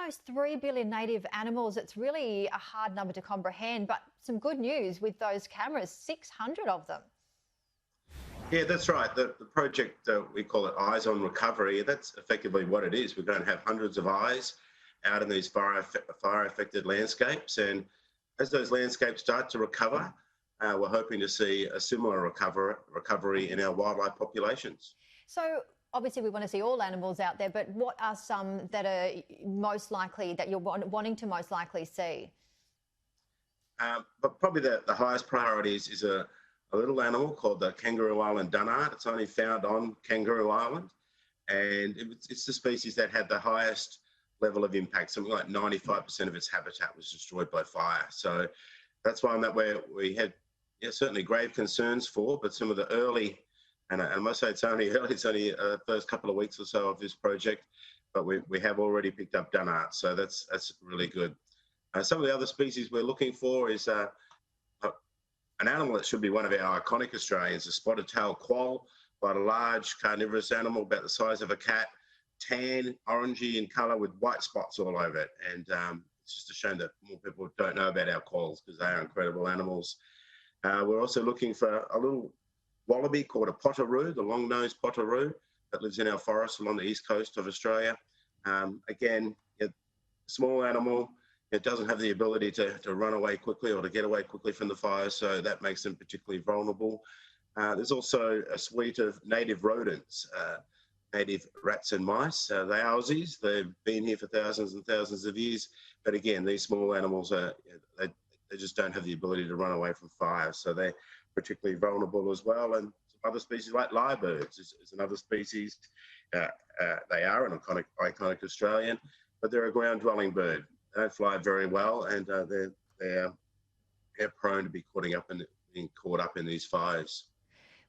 almost 3 billion native animals. It's really a hard number to comprehend, but some good news with those cameras, 600 of them. Yeah, that's right. The project, we call it Eyes on Recovery. That's effectively what it is. We're going to have hundreds of eyes out in these fire-affected landscapes. And as those landscapes start to recover, we're hoping to see a similar recovery in our wildlife populations. So obviously we want to see all animals out there, but what are some that are most likely, that you're wanting to most likely see? But probably the highest priority is a little animal called the Kangaroo Island dunnart. It's only found on Kangaroo Island, and it's the species that had the highest level of impact. Something like 95% of its habitat was destroyed by fire. So that's one that we had certainly grave concerns for, but some of the early, and I must say it's only early, it's only the first couple of weeks or so of this project, but we have already picked up dunnart, so that's really good. Some of the other species we're looking for is an animal that should be one of our iconic Australians, a spotted-tailed quoll, quite a large carnivorous animal, about the size of a cat, tan, orangey in colour with white spots all over it. And it's just a shame that more people don't know about our quolls because they are incredible animals. We're also looking for a little wallaby called a potteroo, the long-nosed potteroo that lives in our forests along the east coast of Australia. Again, small animal. It doesn't have the ability to run away quickly or to get away quickly from the fire, so that makes them particularly vulnerable. There's also a suite of native rodents, native rats and mice. They are Aussies. They've been here for thousands and thousands of years. But again, these small animals, they just don't have the ability to run away from fire, so they're particularly vulnerable as well. And some other species like lyrebirds is another species. They are an iconic Australian, but they're a ground-dwelling bird. They don't fly very well, and they're prone to be being caught up in these fires.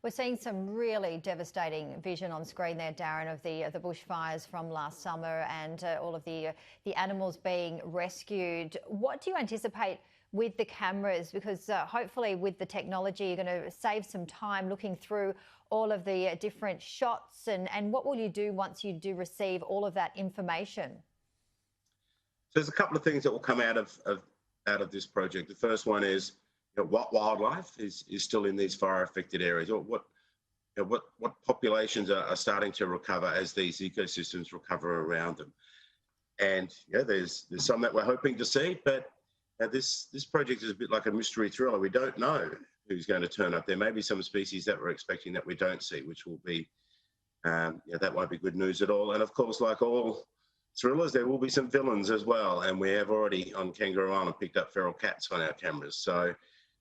We're seeing some really devastating vision on screen there, Darren, of the bushfires from last summer and all of the animals being rescued. What do you anticipate with the cameras? Because hopefully with the technology, you're going to save some time looking through all of the different shots. And what will you do once you do receive all of that information? There's a couple of things that will come out of this project. The first one is what wildlife is still in these fire-affected areas, or what populations are starting to recover as these ecosystems recover around them. And there's some that we're hoping to see, but this project is a bit like a mystery thriller. We don't know who's going to turn up. There may be some species that we're expecting that we don't see, which will be that won't be good news at all. And of course, like all thrillers, there will be some villains as well, and we have already on Kangaroo Island picked up feral cats on our cameras. So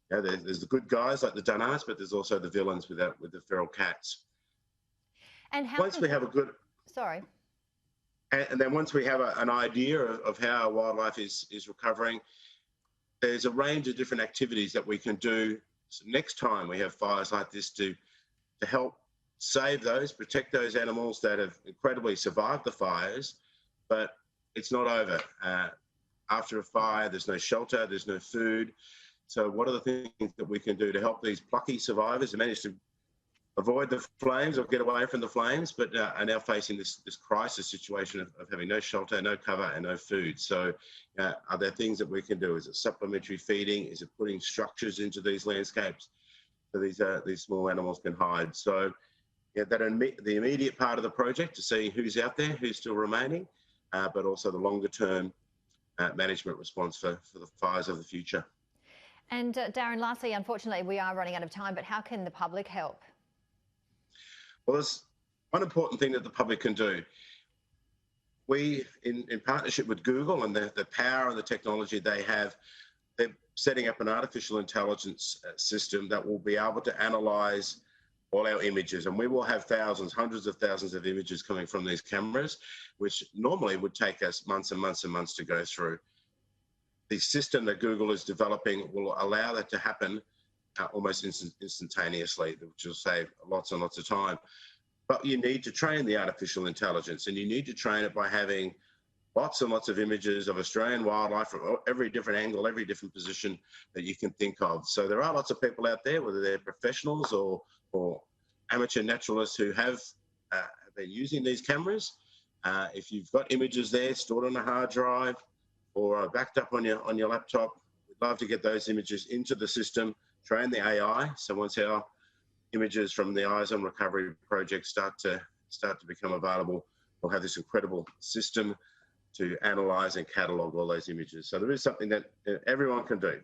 there's the good guys like the dunnarts, but there's also the villains with the feral cats. And how once we have a good and then once we have an idea of how wildlife is recovering, there's a range of different activities that we can do. So next time we have fires like this to help save protect those animals that have incredibly survived the fires. But it's not over. After a fire, there's no shelter, there's no food. So what are the things that we can do to help these plucky survivors who manage to avoid the flames or get away from the flames, but are now facing this crisis situation of having no shelter, no cover, and no food? So are there things that we can do? Is it supplementary feeding? Is it putting structures into these landscapes so these small animals can hide? So the immediate part of the project to see who's out there, who's still remaining, but also the longer-term management response for the fires of the future. And Darren, lastly, unfortunately, we are running out of time, but how can the public help? Well, there's one important thing that the public can do. We, in partnership with Google and the power and the technology they have, they're setting up an artificial intelligence system that will be able to analyse all our images, and we will have hundreds of thousands of images coming from these cameras, which normally would take us months and months and months to go through. The system that Google is developing will allow that to happen almost instantaneously, which will save lots and lots of time. But you need to train the artificial intelligence, and you need to train it by having lots and lots of images of Australian wildlife from every different angle, every different position that you can think of. So there are lots of people out there, whether they're professionals or amateur naturalists who have been using these cameras, If you've got images there stored on a hard drive or backed up on your laptop, we'd love to get those images into the system, train the AI. So once our images from the Eyes on Recovery project start to become available, we'll have this incredible system to analyse and catalogue all those images. So there is something that everyone can do.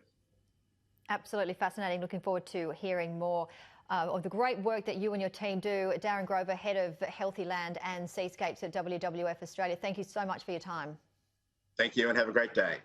Absolutely fascinating. Looking forward to hearing more of the great work that you and your team do. Darren Grover, Head of Healthy Land and Seascapes at WWF Australia. Thank you so much for your time. Thank you and have a great day.